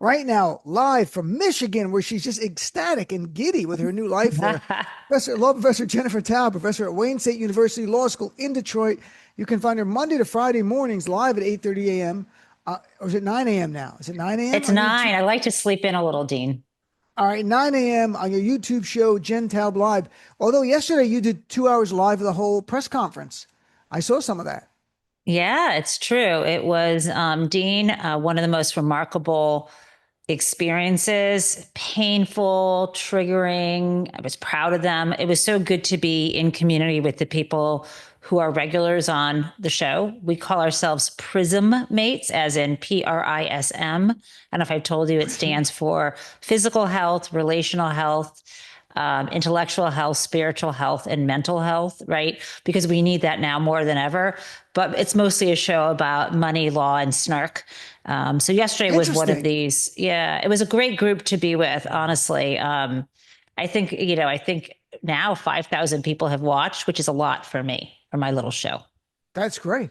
right now, live from Michigan, where she's just ecstatic and giddy with her new life there. Professor Jennifer Taub, professor at Wayne State University Law School in Detroit. You can find her Monday to Friday mornings live at 8:30 a.m. Or is it 9 a.m. now? Is it 9 a.m. It's on YouTube? 9. I like to sleep in a little, Dean. All right, 9 a.m. on your YouTube show, Jen Taub Live. Although yesterday you did 2 hours live of the whole press conference. I saw some of that. Yeah, it's true. It was Dean, one of the most remarkable experiences, painful, triggering. I was proud of them. It was so good to be in community with the people who are regulars on the show. We call ourselves Prism Mates, as in PRISM. I don't know if I've told you, it stands for physical health, relational health, intellectual health, spiritual health, and mental health, right? Because we need that now more than ever. But it's mostly a show about money, law, and snark. So yesterday was one of Interesting. these. Yeah, it was a great group to be with, honestly. I think now 5,000 people have watched, which is a lot for me, for my little show. That's great.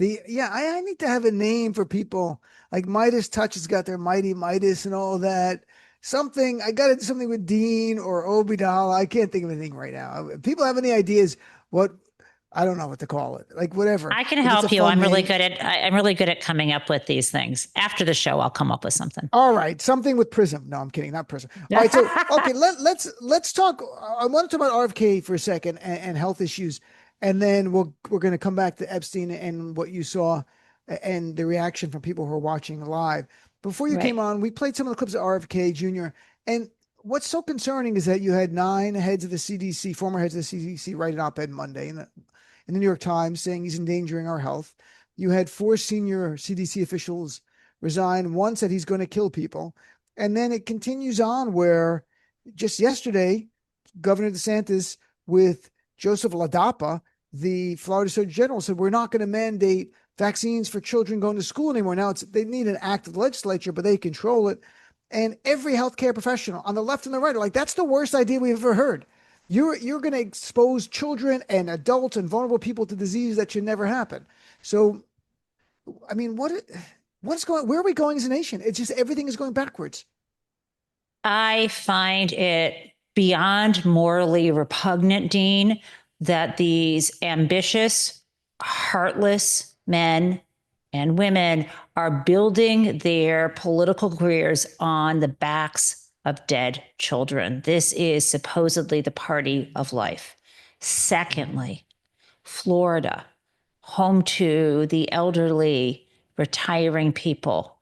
I need to have a name for people like Midas Touch has got their Mighty Midas and all that. Something I got to do something with Dean or Obeidallah. I can't think of anything right now. If people have any ideas, what I don't know what to call it. Like whatever. I can If it's a help you. fun name. I'm really good at coming up with these things. After the show, I'll come up with something. All right, something with Prism. No, I'm kidding, not Prism. All right, so okay, let's talk. I want to talk about RFK for a second and health issues, and then we're going to come back to Epstein and what you saw and the reaction from people who are watching live. Before you came Right. on, we played some of the clips of RFK Jr. And what's so concerning is that you had nine heads of the CDC, former heads of the CDC, write an op-ed Monday in the New York Times saying he's endangering our health. You had four senior CDC officials resign. One said he's going to kill people. And then it continues on where just yesterday, Governor DeSantis with Joseph Ladapa, the Florida Surgeon General, said we're not going to mandate vaccines for children going to school anymore. Now they need an act of the legislature, but they control it. And every healthcare professional on the left and the right are like, that's the worst idea we've ever heard. You're going to expose children and adults and vulnerable people to disease that should never happen. So, I mean, what's going? Where are we going as a nation? It's just everything is going backwards. I find it beyond morally repugnant, Dean, that these ambitious, heartless men and women are building their political careers on the backs of dead children. This is supposedly the party of life. Secondly, Florida, home to the elderly, retiring people.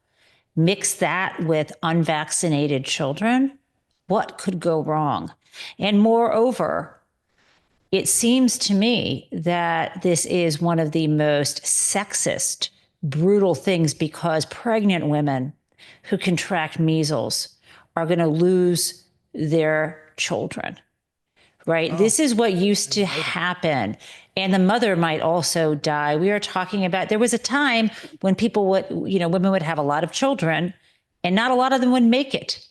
Mix that with unvaccinated children, what could go wrong? And moreover, it seems to me that this is one of the most sexist, brutal things because pregnant women who contract measles are going to lose their children, right? Oh, This is what I used to didn't know that. happen. And the mother might also die. We are talking about, there was a time when people would, women would have a lot of children and not a lot of them would make it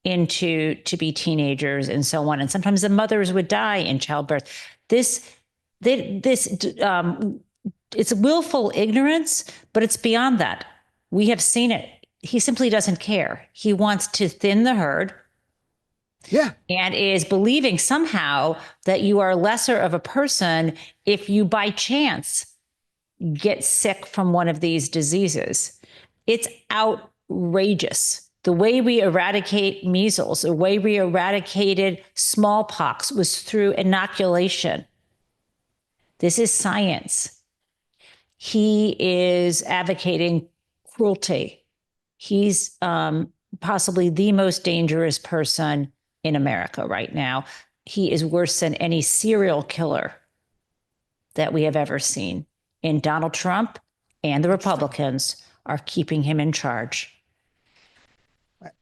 into to be teenagers and so on. And sometimes the mothers would die in childbirth. This, this, it's willful ignorance, but it's beyond that. We have seen it. He simply doesn't care. He wants to thin the herd Yeah, and is believing somehow that you are lesser of a person if you by chance get sick from one of these diseases. It's outrageous. The way we eradicate measles, the way we eradicated smallpox was through inoculation. This is science. He is advocating cruelty. He's possibly the most dangerous person in America right now. He is worse than any serial killer that we have ever seen. And Donald Trump and the interesting. Republicans are keeping him in charge.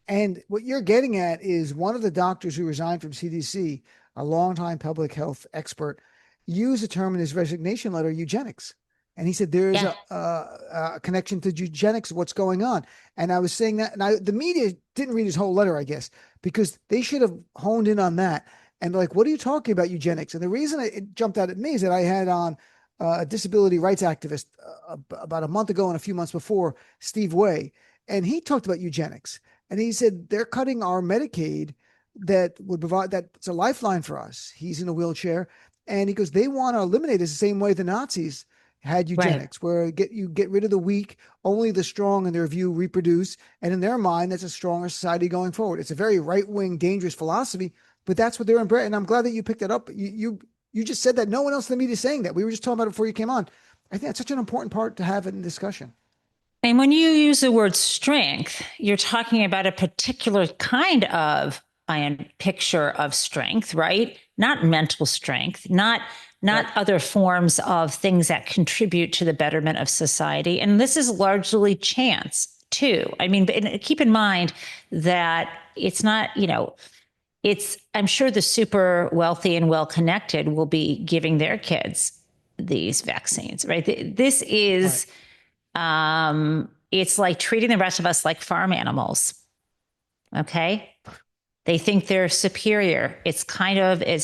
And what you're getting at is one of the doctors who resigned from CDC, a longtime public health expert, used a term in his resignation letter, eugenics. And he said there's Yeah. a connection to eugenics, what's going on. And I was saying that, and the media didn't read his whole letter, I guess, because they should have honed in on that. And like, what are you talking about eugenics? And the reason it jumped out at me is that I had on a disability rights activist about a month ago and a few months before, Steve Way, and he talked about eugenics. And he said, they're cutting our Medicaid that would provide, that's a lifeline for us. He's in a wheelchair. And he goes, they want to eliminate us the same way the Nazis had Right. eugenics, where you get rid of the weak, only the strong in their view reproduce. And in their mind, that's a stronger society going forward. It's a very right-wing, dangerous philosophy, but that's what they're embracing. And I'm glad that you picked that up. You just said that. No one else in the media is saying that. We were just talking about it before you came on. I think that's such an important part to have in discussion. And when you use the word strength, you're talking about a particular kind of picture of strength, right? Not mental strength, not Right. other forms of things that contribute to the betterment of society. And this is largely chance too. I mean, keep in mind that it's not, I'm sure the super wealthy and well connected will be giving their kids these vaccines, right? This Right. is it's like treating the rest of us like farm animals. Okay. They think they're superior. It's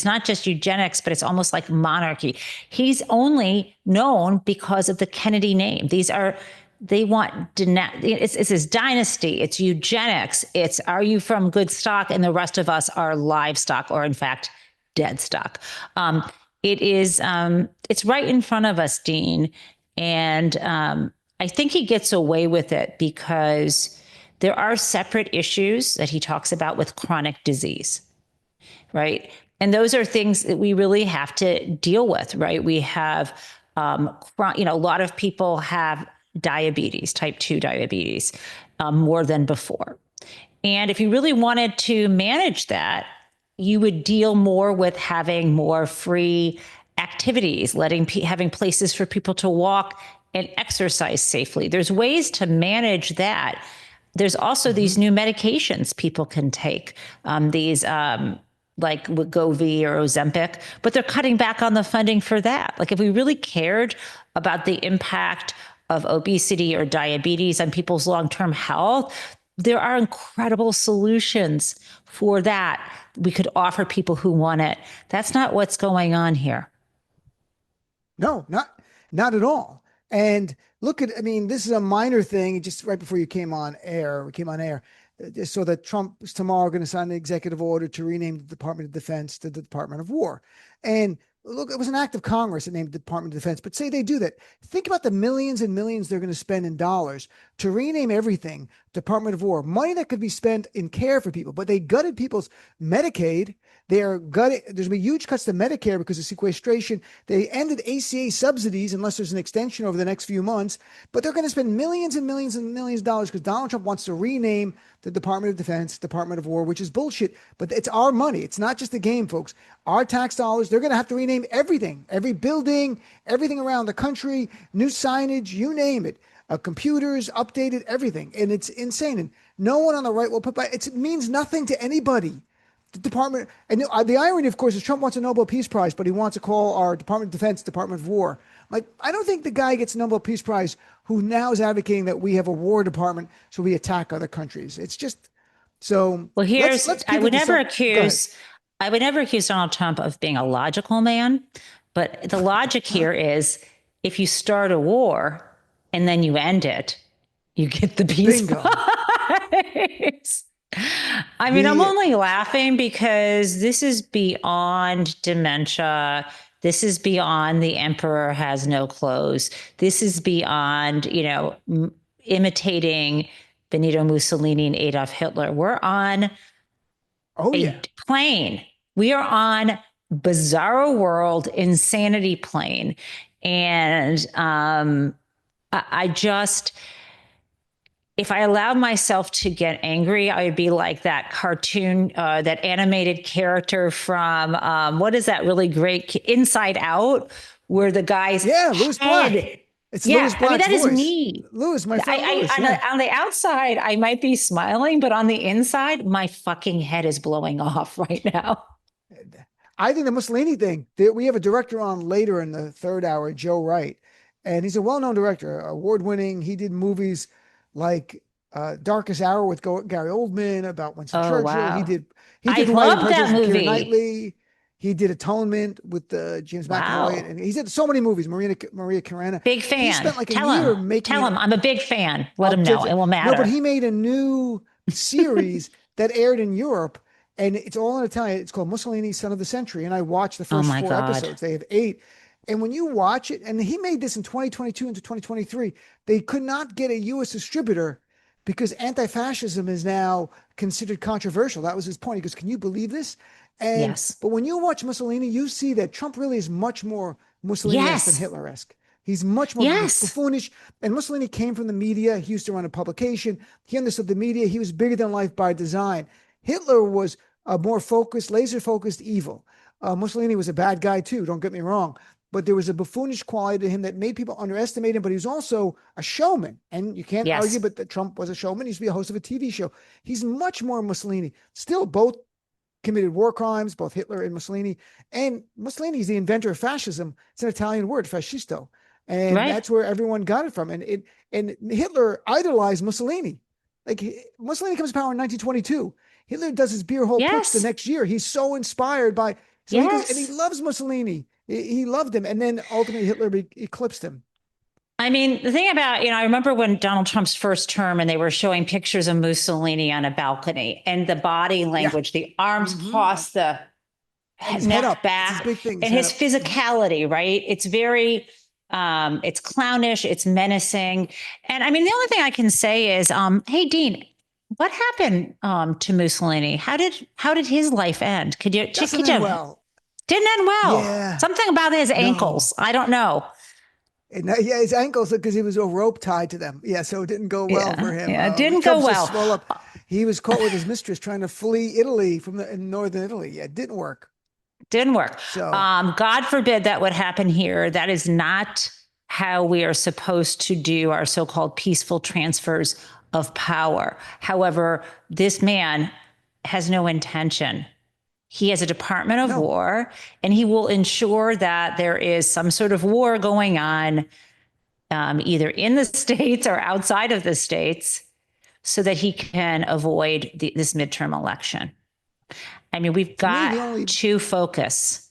not just eugenics, but it's almost like monarchy. He's only known because of the Kennedy name. They want, it's his dynasty, it's eugenics, it's are you from good stock, and the rest of us are livestock, or in fact, dead stock. It's right in front of us, Dean. And I think he gets away with it because there are separate issues that he talks about with chronic disease, right? And those are things that we really have to deal with, right? We have, a lot of people have diabetes, type 2 diabetes, more than before. And if you really wanted to manage that, you would deal more with having more free activities, having places for people to walk and exercise safely. There's ways to manage that. There's also Mm-hmm. these new medications people can take, these like Wegovy or Ozempic, but they're cutting back on the funding for that. Like if we really cared about the impact of obesity or diabetes on people's long-term health, there are incredible solutions for that we could offer people who want it. That's not what's going on here. No, not at all. And look at, I mean, this is a minor thing. Just right before you came on air, we came on air. Just so that Trump is tomorrow going to sign an executive order to rename the Department of Defense to the Department of War. And look, it was an act of Congress that named the Department of Defense. But say they do that. Think about the millions and millions they're going to spend in dollars to rename everything Department of War. Money that could be spent in care for people. But they gutted people's Medicaid. They are gutting. There's been huge cuts to Medicare because of sequestration. They ended ACA subsidies unless there's an extension over the next few months. But they're going to spend millions and millions and millions of dollars because Donald Trump wants to rename the Department of Defense, Department of War, which is bullshit. But it's our money. It's not just a game, folks. Our tax dollars, they're going to have to rename everything, every building, everything around the country, new signage, you name it. Computers, updated, everything. And it's insane. And no one on the right will put by it means nothing to anybody. The department, and the irony, of course, is Trump wants a Nobel Peace Prize, but he wants to call our Department of Defense Department of War. Like, I don't think the guy gets a Nobel Peace Prize who now is advocating that we have a war department so we attack other countries. It's just so. Well, Let's pivot to some. Go ahead. I would never accuse Donald Trump of being a logical man, but the logic here is if you start a war and then you end it, you get the peace Bingo. prize. I mean, I'm The only laughing because this is beyond dementia. This is beyond the emperor has no clothes. This is beyond, imitating Benito Mussolini and Adolf Hitler. We're on oh a yeah, plane. We are on bizarro world insanity plane. And I just, if I allowed myself to get angry, I would be like that cartoon, that animated character from what is that really great Inside Out, where the guy's yeah, Louis Black. head. It's Yeah, Louis I mean Black's that is voice. me. Louis, my friend I Louis. Yeah. on the outside, I might be smiling, but on the inside, my fucking head is blowing off right now. I think the Mussolini thing, we have a director on later in the third hour, Joe Wright, and he's a well-known director, award-winning. He did movies like Darkest Hour with Gary Oldman about Winston Oh Churchill. He wow, did he I did Hawaii love that Prejudice with Keira movie. Knightley. He did Atonement with James McAvoy, Wow, and he's did so many movies. Maria Carena. big He fan. spent like a year making Tell an him I'm a big fan. Let him know. It will no, but matter. he made a new series that aired in Europe, and it's all in Italian. It's called Mussolini, Son of the Century. And I watched the Oh first my four God. episodes. They have eight. And when you watch it, and he made this in 2022 into 2023, they could not get a US distributor because anti-fascism is now considered controversial. That was his point. He goes, can you believe this? And Yes. but when you watch Mussolini, you see that Trump really is much more Mussolini-esque than Yes. Hitler-esque. He's much more Yes. buffoonish. And Mussolini came from the media. He used to run a publication. He understood the media. He was bigger than life by design. Hitler was a more focused, laser focused evil. Mussolini was a bad guy too, don't get me wrong. But there was a buffoonish quality to him that made people underestimate him. But he was also a showman. And you can't argue, Yes. but that Trump was a showman. He used to be a host of a TV show. He's much more Mussolini. Still, both committed war crimes, both Hitler and Mussolini. And Mussolini is the inventor of fascism. It's an Italian word, fascisto. And Right. that's where everyone got it from. And Hitler idolized Mussolini. Like Mussolini comes to power in 1922. Hitler does his beer hall putsch the Yes. next year. He's so inspired by, so he goes, and he Yes. loves Mussolini. He loved him. And then ultimately Hitler eclipsed him. I mean, the thing about, I remember when Donald Trump's first term and they were showing pictures of Mussolini on a balcony and the body Yeah. language, the arms Mm-hmm. crossed the And his head neck up. It's his back, big thing, his and head his up. Mm-hmm. physicality, right? It's very, it's clownish, it's menacing. And I mean, the only thing I can say is, hey, Dean, what happened to Mussolini? How did his life end? Doesn't could end you well. didn't end well? Yeah. Something about his No. ankles. I don't know. And yeah, his ankles, because he was a rope tied to them. Yeah, so it didn't go well for Yeah, him. yeah, it didn't go Trump's just well. swell up. He was caught with his mistress trying to flee Italy from in northern Italy. Yeah, it didn't work. Didn't work. So God forbid that would happen here. That is not how we are supposed to do our so-called peaceful transfers of power. However, this man has no intention. He has a Department of no, War, and he will ensure that there is some sort of war going on, either in the states or outside of the states, so that he can avoid this midterm election. I mean, we've to me got the only to focus.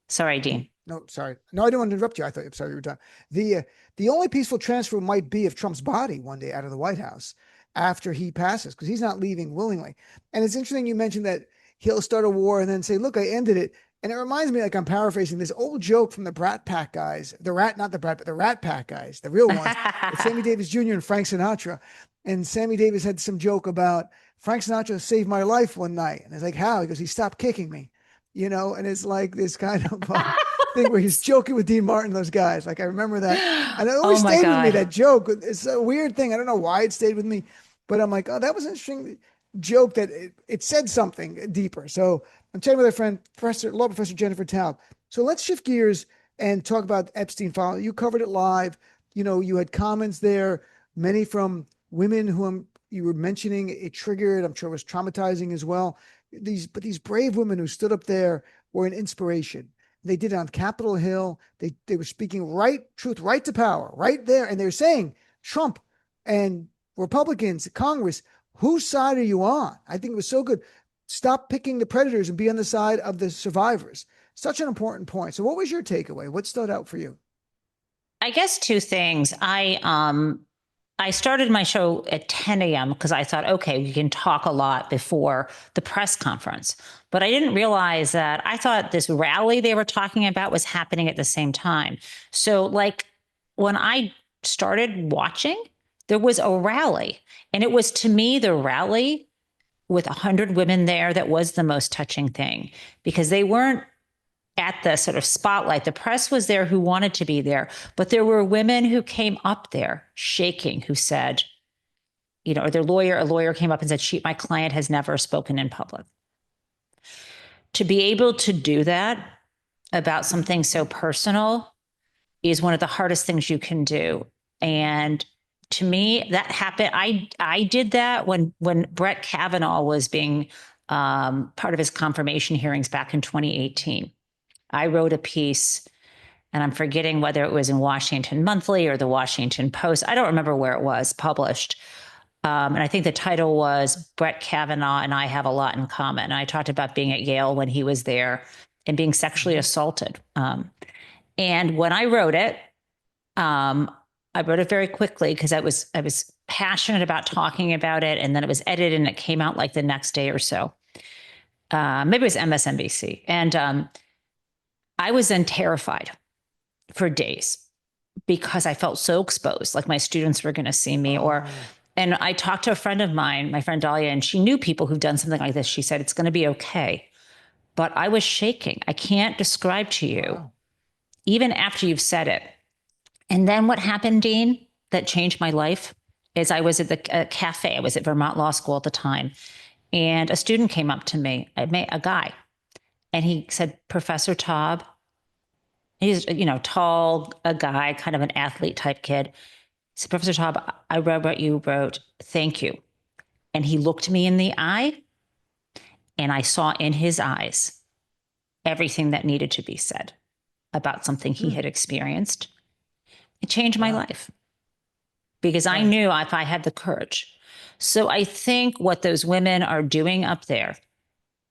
Sorry, Dean. no, sorry, no, I didn't want to interrupt you. I thought I'm sorry you were done. The only peaceful transfer might be of Trump's body one day out of the White House after he passes, because he's not leaving willingly. And it's interesting you mentioned that he'll start a war and then say, "Look, I ended it." And it reminds me, like I'm paraphrasing this old joke from the Brat Pack guys, the Rat, not the Brat, but the Rat Pack guys, the real ones, with Sammy Davis Jr. and Frank Sinatra. And Sammy Davis had some joke about Frank Sinatra saved my life one night, and it's like, how? He goes, he stopped kicking me, and it's like this kind of thing where he's joking with Dean Martin, those guys. Like I remember that, and it Oh always my stayed with me. God. That joke. It's a weird thing. I don't know why it stayed with me, but I'm like, oh, that was an interesting joke that it said something deeper. So I'm chatting with our friend, law professor Jennifer Taub. So let's shift gears and talk about Epstein file. You covered it live. You had comments there, many from women who you were mentioning. It triggered. I'm sure it was traumatizing as well. These brave women who stood up there were an inspiration. They did it on Capitol Hill. They were speaking truth, right to power, right there, and they're saying Trump and Republicans, Congress, whose side are you on? I think it was so good. Stop picking the predators and be on the side of the survivors. Such an important point. So what was your takeaway? What stood out for you? I guess two things. I started my show at 10 a.m. because I thought, okay, we can talk a lot before the press conference. But I didn't realize that I thought this rally they were talking about was happening at the same time. So, like, when I started watching, there was a rally. And it was, to me, the rally with 100 women there that was the most touching thing, because they weren't at the sort of spotlight. The press was there who wanted to be there, but there were women who came up there shaking, who said, or a lawyer came up and said, my client has never spoken in public. To be able to do that about something so personal is one of the hardest things you can do. And to me, that happened. I did that when Brett Kavanaugh was being part of his confirmation hearings back in 2018. I wrote a piece, and I'm forgetting whether it was in Washington Monthly or the Washington Post. I don't remember where it was published. And I think the title was Brett Kavanaugh and I Have a Lot in Common. And I talked about being at Yale when he was there and being sexually assaulted. And when I wrote it, I wrote it very quickly because I was passionate about talking about it, and then it was edited and it came out like the next day or so. Maybe it was MSNBC, and I was then terrified for days because I felt so exposed, like my students were going to see me, and I talked to a friend of mine, my friend Dahlia, and she knew people who've done something like this. She said, it's going to be okay. But I was shaking. I can't describe to you, even after you've said it. And then what happened, Dean, that changed my life is I was at the cafe. I was at Vermont Law School at the time. And a student came up to me, a guy, and he said, Professor Taub, he's, tall, a guy, kind of an athlete type kid. He said, Professor Taub, I read what you wrote. Thank you. And he looked me in the eye, and I saw in his eyes everything that needed to be said about something he had experienced. It changed my life because I knew if I had the courage. So I think what those women are doing up there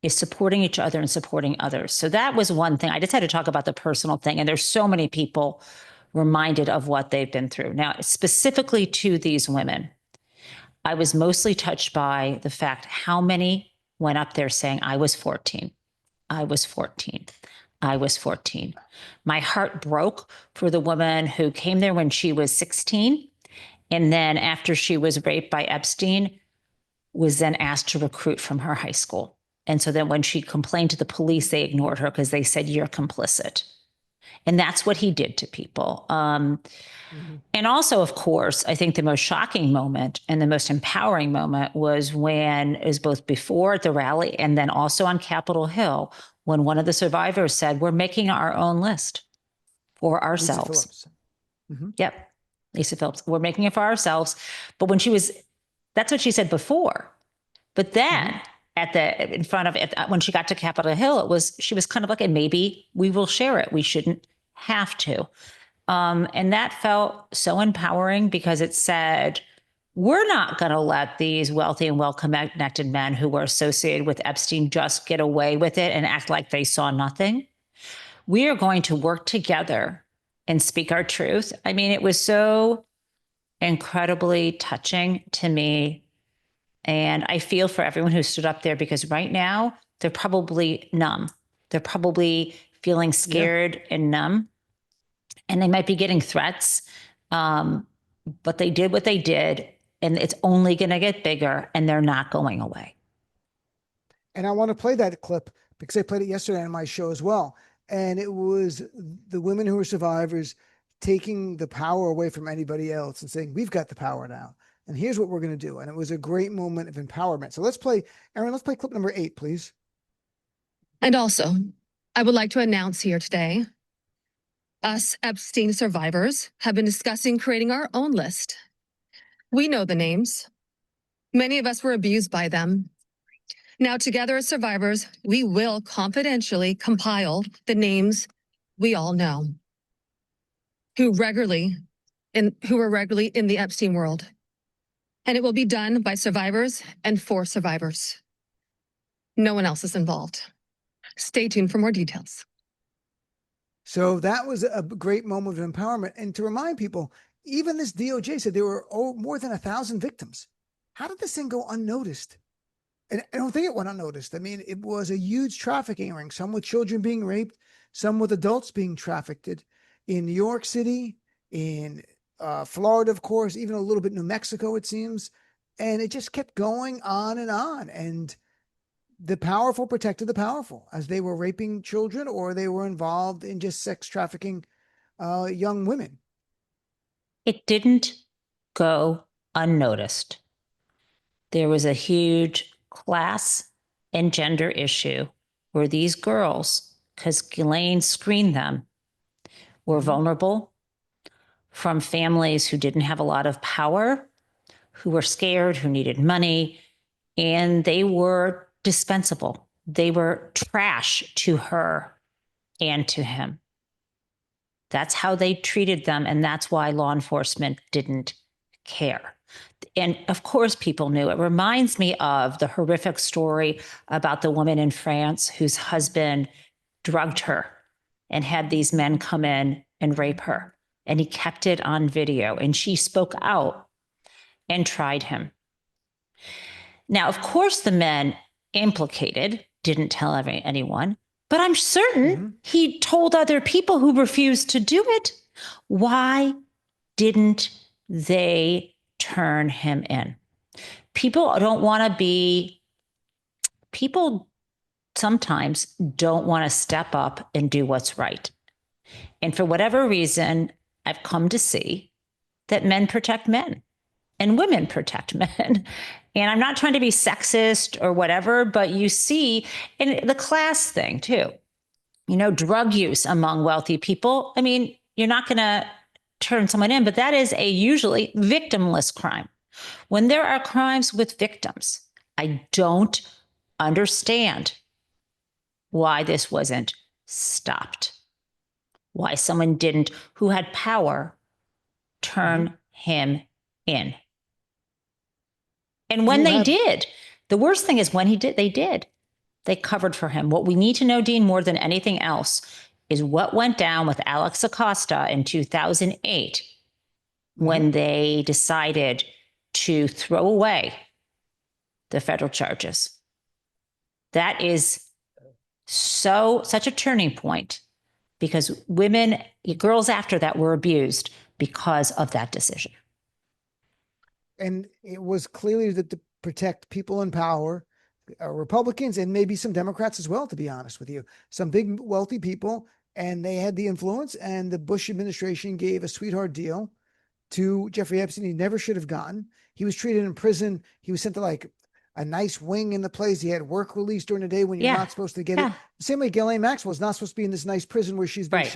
is supporting each other and supporting others. So that was one thing. I just had to talk about the personal thing. And there's so many people reminded of what they've been through. Now, specifically to these women, I was mostly touched by the fact how many went up there saying, I was 14. I was 14. I was 14. My heart broke for the woman who came there when she was 16. And then after she was raped by Epstein, was then asked to recruit from her high school. And so then when she complained to the police, they ignored her because they said, you're complicit. And that's what he did to people. And also, of course, I think the most shocking moment and the most empowering moment was when it was both before at the rally and then also on Capitol Hill, when one of the survivors said, we're making our own list for ourselves. Yep. Lisa Phillips, we're making it for ourselves. But that's what she said before. But then when she got to Capitol Hill, she was kind of like, and maybe we will share it. We shouldn't have to. And that felt so empowering because it said, we're not going to let these wealthy and well-connected men who were associated with Epstein just get away with it and act like they saw nothing. We are going to work together and speak our truth. I mean, it was so incredibly touching to me. And I feel for everyone who stood up there because right now they're probably numb. They're probably feeling scared and numb. And they might be getting threats. But they did what they did. And it's only going to get bigger and they're not going away. And I want to play that clip because I played it yesterday on my show as well. And it was the women who were survivors taking the power away from anybody else and saying, we've got the power now. And here's what we're going to do. And it was a great moment of empowerment. So let's play clip number 8, please. And also, I would like to announce here today, us Epstein survivors have been discussing creating our own list. We know the names. Many of us were abused by them. Now, together as survivors, we will confidentially compile the names we all know who were regularly in the Epstein world. And it will be done by survivors and for survivors. No one else is involved. Stay tuned for more details. So that was a great moment of empowerment. And to remind people, even this DOJ said there were more than 1,000 victims. How did this thing go unnoticed? And I don't think it went unnoticed. I mean, it was a huge trafficking ring, some with children being raped, some with adults being trafficked in New York City, in Florida, of course, even a little bit New Mexico, it seems. And it just kept going on. And the powerful protected the powerful as they were raping children or they were involved in just sex trafficking young women. It didn't go unnoticed. There was a huge class and gender issue where these girls, because Ghislaine screened them, were vulnerable from families who didn't have a lot of power, who were scared, who needed money, and they were dispensable. They were trash to her and to him. That's how they treated them, and that's why law enforcement didn't care. And of course, people knew. It reminds me of the horrific story about the woman in France whose husband drugged her and had these men come in and rape her. and he kept it on video, and she spoke out and tried him. Now, of course, the men implicated didn't tell anyone, but I'm certain he told other people who refused to do it. Why didn't they turn him in? People sometimes don't want to step up and do what's right. And for whatever reason, I've come to see that men protect men and women protect men. And I'm not trying to be sexist or whatever, but you see, and the class thing too, drug use among wealthy people. I mean, you're not going to turn someone in, but that is a usually victimless crime. When there are crimes with victims, I don't understand why this wasn't stopped. Why someone didn't, who had power, turn him in. And when they did, the worst thing is when they did. They covered for him. What we need to know, Dean, more than anything else, is what went down with Alex Acosta in 2008 when they decided to throw away the federal charges. That is such a turning point, because girls after that were abused because of that decision. And it was clearly that to protect people in power, Republicans and maybe some Democrats as well, to be honest with you, some big wealthy people, and they had the influence, and the Bush administration gave a sweetheart deal to Jeffrey Epstein. He never should have gotten. He was treated in prison. He was sent to like a nice wing in the place. He had work release during the day when you're not supposed to get it. The same way Ghislaine Maxwell is not supposed to be in this nice prison where she's been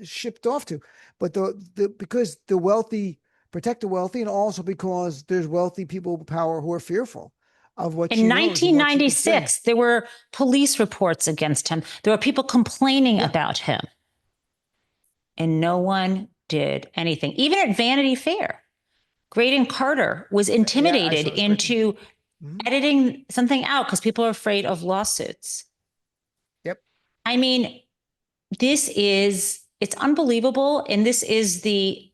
shipped off to. But because the wealthy protect the wealthy, and also because there's wealthy people with power who are fearful of what in 1996, there were police reports against him. There were people complaining about him. And no one did anything. Even at Vanity Fair, Graydon Carter was intimidated into editing something out because people are afraid of lawsuits. Yep. I mean, it's unbelievable. And this is the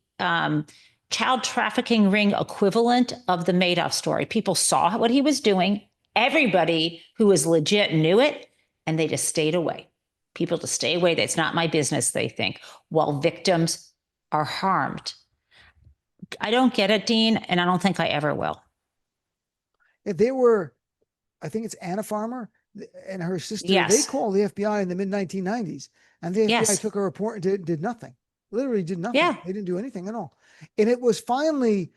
child trafficking ring equivalent of the Madoff story. People saw what he was doing. Everybody who was legit knew it, and they just stayed away. People to stay away. That's not my business, they think, while victims are harmed. I don't get it, Dean, and I don't think I ever will. If they were, I think it's Anna Farmer and her sister, they called the FBI in the mid-1990s, and the FBI took a report and did nothing. Literally did nothing. Yeah. They didn't do anything at all. And it was finally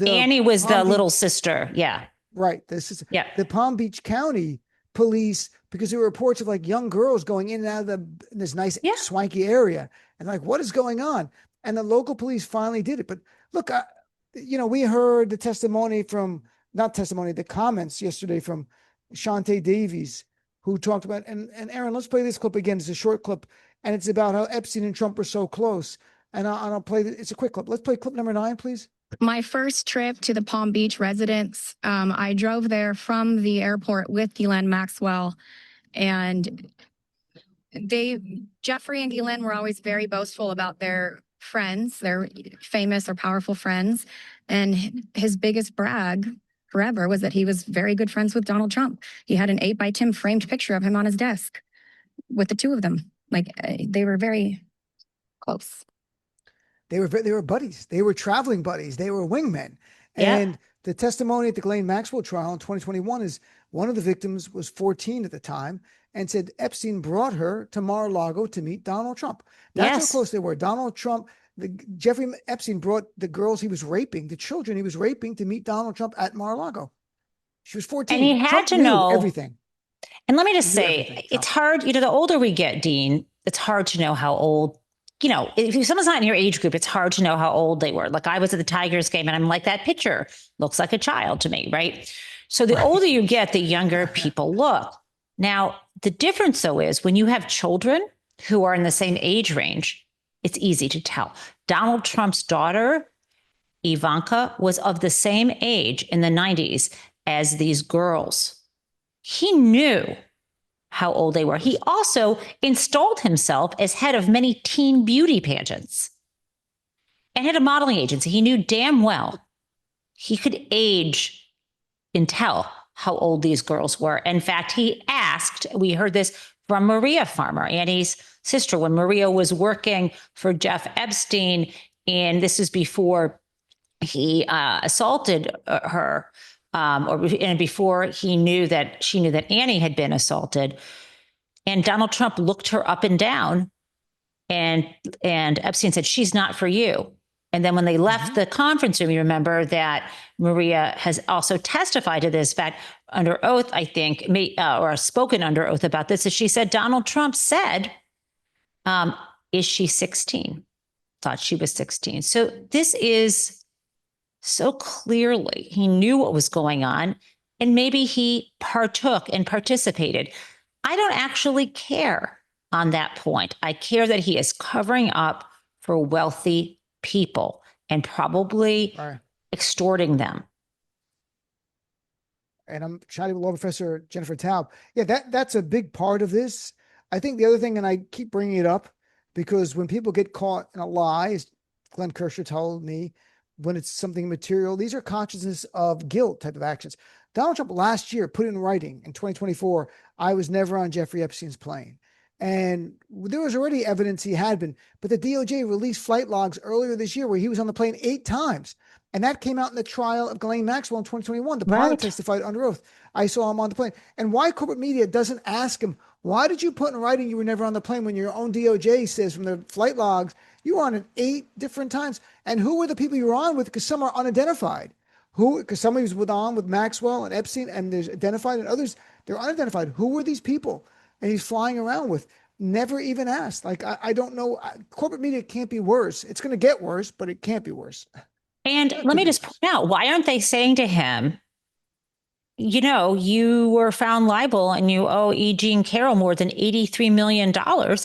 Annie was the little sister. Yeah. Right. The Palm Beach County police, because there were reports of like young girls going in and out of this nice swanky area, and like, what is going on? And the local police finally did it. But look, we heard the the comments yesterday from Shantae Davies, who talked about, and Aaron, let's play this clip again. It's a short clip, and it's about how Epstein and Trump were so close. And I'll play it's a quick clip. Let's play clip number 9, please. My first trip to the Palm Beach residence, I drove there from the airport with Ghislaine Maxwell, and Jeffrey and Ghislaine were always very boastful about their friends, their famous or powerful friends. And his biggest brag forever was that he was very good friends with Donald Trump. He had an 8x10 framed picture of him on his desk with the two of them. Like they were very close. They were buddies. They were traveling buddies. They were wingmen. And the testimony at the Ghislaine Maxwell trial in 2021 is one of the victims was 14 at the time, and said Epstein brought her to Mar-a-Lago to meet Donald Trump. That's how close they were. Donald Trump, Jeffrey Epstein brought the girls he was raping, the children he was raping, to meet Donald Trump at Mar-a-Lago. She was 14. And he had Trump to knew know everything. And let me just say, it's hard, the older we get, Dean, it's hard to know how old, if someone's not in your age group, it's hard to know how old they were. Like I was at the Tigers game and I'm like, that picture looks like a child to me, right? So the older you get, the younger people look. Now, the difference though is when you have children who are in the same age range, it's easy to tell. Donald Trump's daughter, Ivanka, was of the same age in the 90s as these girls. He knew how old they were. He also installed himself as head of many teen beauty pageants. and had a modeling agency. He knew damn well he could age and tell how old these girls were. In fact, he asked, we heard this from Maria Farmer, Annie's sister, when Maria was working for Jeff Epstein, and this is before he assaulted her, and before she knew that Annie had been assaulted. And Donald Trump looked her up and down, and Epstein said, "She's not for you." And then when they left the conference room, you remember that Maria has also testified to this fact under oath, I think, or spoken under oath about this. As she said, Donald Trump said, "Is she 16?" Thought she was 16. So this is so clearly he knew what was going on, and maybe he partook and participated. I don't actually care on that point. I care that he is covering up for wealthy people and probably extorting them. And I'm chatting with law professor Jennifer Taub. Yeah, that's a big part of this. I think the other thing, and I keep bringing it up because when people get caught in a lie, as Glenn Kirscher told me, when it's something material, these are consciousness of guilt type of actions. Donald Trump last year put in writing in 2024, "I was never on Jeffrey Epstein's plane." And there was already evidence he had been, but the DOJ released flight logs earlier this year where he was on the plane 8 times. And that came out in the trial of Ghislaine Maxwell in 2021. The pilot testified under oath. "I saw him on the plane." And why corporate media doesn't ask him, why did you put in writing you were never on the plane when your own DOJ says from the flight logs, you were on it 8 different times? And who were the people you were on with? Because some are unidentified. Because somebody was on with Maxwell and Epstein, and there's identified, and others, they're unidentified. Who were these people? And he's flying around with, never even asked. Like, I don't know. Corporate media can't be worse. It's going to get worse, but it can't be worse. And let me just point out, why aren't they saying to him, you know, you were found liable and you owe E. Jean Carroll more than $83 million.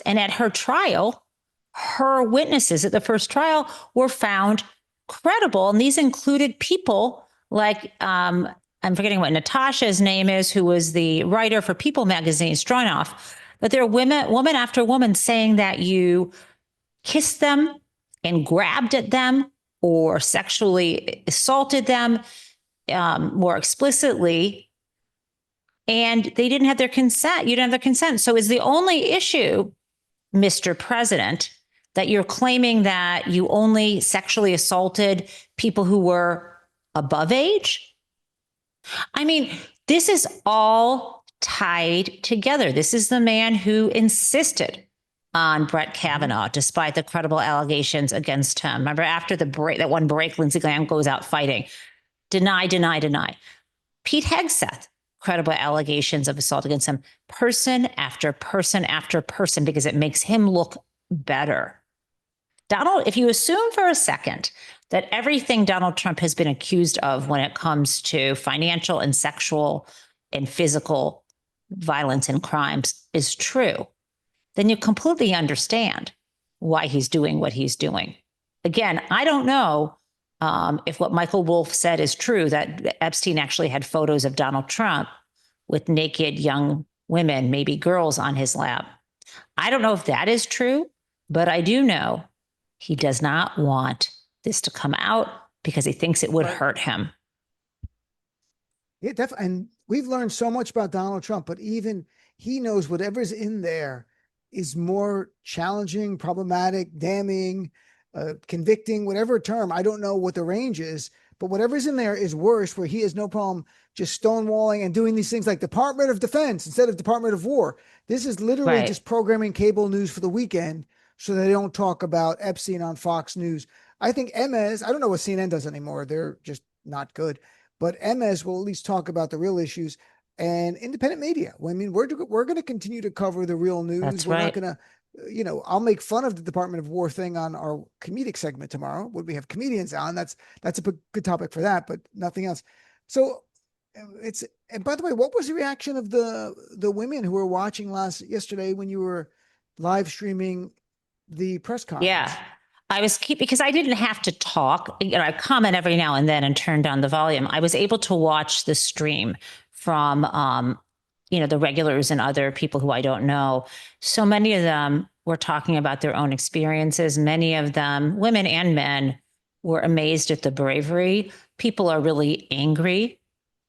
And at her trial, her witnesses at the first trial were found credible. And these included people like, I'm forgetting what Natasha's name is, who was the writer for People magazine, Stronoff. But there are woman after woman saying that you kissed them and grabbed at them or sexually assaulted them more explicitly, and they didn't have their consent. You didn't have their consent. So is the only issue, Mr. President, that you're claiming that you only sexually assaulted people who were above age? I mean, this is all tied together. This is the man who insisted on Brett Kavanaugh, despite the credible allegations against him. Remember, after the break, that one break, Lindsey Graham goes out fighting. Deny, deny, deny. Pete Hegseth, credible allegations of assault against him, person after person after person, because it makes him look better. Donald, if you assume for a second that everything Donald Trump has been accused of when it comes to financial and sexual and physical violence and crimes is true, then you completely understand why he's doing what he's doing. Again, I don't know if what Michael Wolff said is true, that Epstein actually had photos of Donald Trump with naked young women, maybe girls, on his lap. I don't know if that is true, but I do know he does not want this to come out because he thinks it would hurt him. Yeah, definitely. And we've learned so much about Donald Trump, but even he knows whatever's in there is more challenging, problematic, damning, convicting, whatever term. I don't know what the range is, but whatever's in there is worse, where he has no problem just stonewalling and doing these things like Department of Defense instead of Department of War. This is literally just programming cable news for the weekend so they don't talk about Epstein on Fox News. I think MS, I don't know what CNN does anymore. They're just not good. But MS will at least talk about the real issues, and independent media. I mean, we're going to continue to cover the real news. That's we're right. not going to, I'll make fun of the Department of War thing on our comedic segment tomorrow when we have comedians on. That's a good topic for that, but nothing else. So and by the way, what was the reaction of the women who were watching yesterday when you were live streaming the press conference? Yeah. I was because I didn't have to talk. I comment every now and then and turn down the volume. I was able to watch the stream from, the regulars and other people who I don't know. So many of them were talking about their own experiences. Many of them, women and men, were amazed at the bravery. People are really angry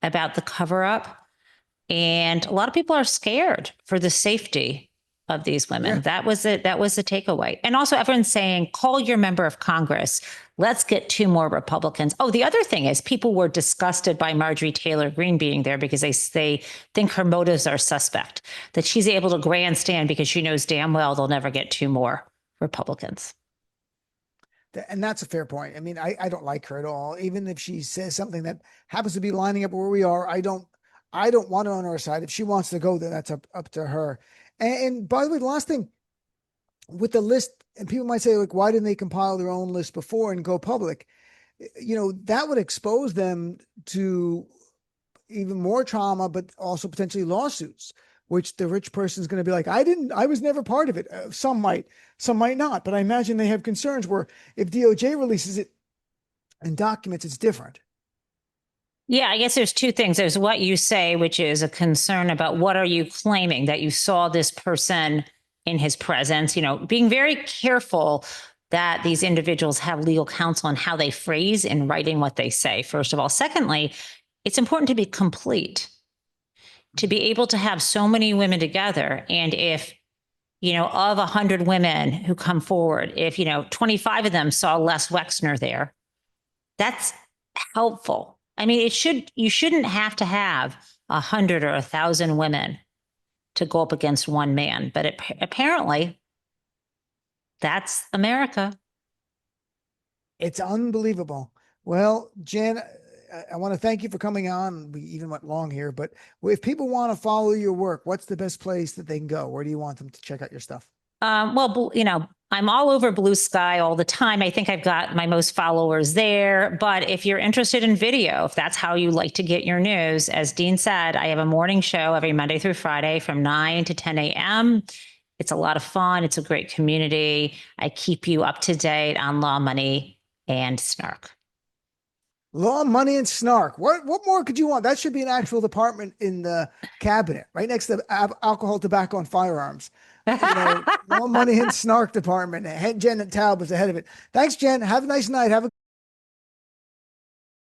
about the cover up. And a lot of people are scared for the safety of these women. Yeah. That was it. That was the takeaway. And also everyone's saying, call your member of Congress. Let's get 2 more Republicans. Oh, the other thing is people were disgusted by Marjorie Taylor Greene being there because they think her motives are suspect, that she's able to grandstand because she knows damn well they'll never get 2 more Republicans. And that's a fair point. I mean, I don't like her at all. Even if she says something that happens to be lining up where we are, I don't want her on our side. If she wants to go there, that's up to her. And by the way, the last thing with the list, and people might say, like, why didn't they compile their own list before and go public? You know, that would expose them to even more trauma, but also potentially lawsuits, which the rich person is going to be like, I was never part of it. Some might not, but I imagine they have concerns where if DOJ releases it and documents, it's different. Yeah, I guess there's 2 things. There's what you say, which is a concern about what are you claiming that you saw this person in his presence, being very careful that these individuals have legal counsel on how they phrase in writing what they say, first of all. Secondly, it's important to be complete, to be able to have so many women together. And if, of 100 women who come forward, if, 25 of them saw Les Wexner there, that's helpful. I mean, you shouldn't have to have 100 or 1,000 women to go up against one man, but apparently that's America. It's unbelievable. Well, Jen, I want to thank you for coming on. We even went long here, but if people want to follow your work, what's the best place that they can go? Where do you want them to check out your stuff? Well, I'm all over Blue Sky all the time. I think I've got my most followers there. But if you're interested in video, if that's how you like to get your news, as Dean said, I have a morning show every Monday through Friday from 9 to 10 a.m. It's a lot of fun. It's a great community. I keep you up to date on law, money, and snark. Law, money, and snark. What more could you want? That should be an actual department in the cabinet, right next to alcohol, tobacco, and firearms. Law, money, and snark department. Jen Taub is the head of it. Thanks, Jen. Have a nice night. Have a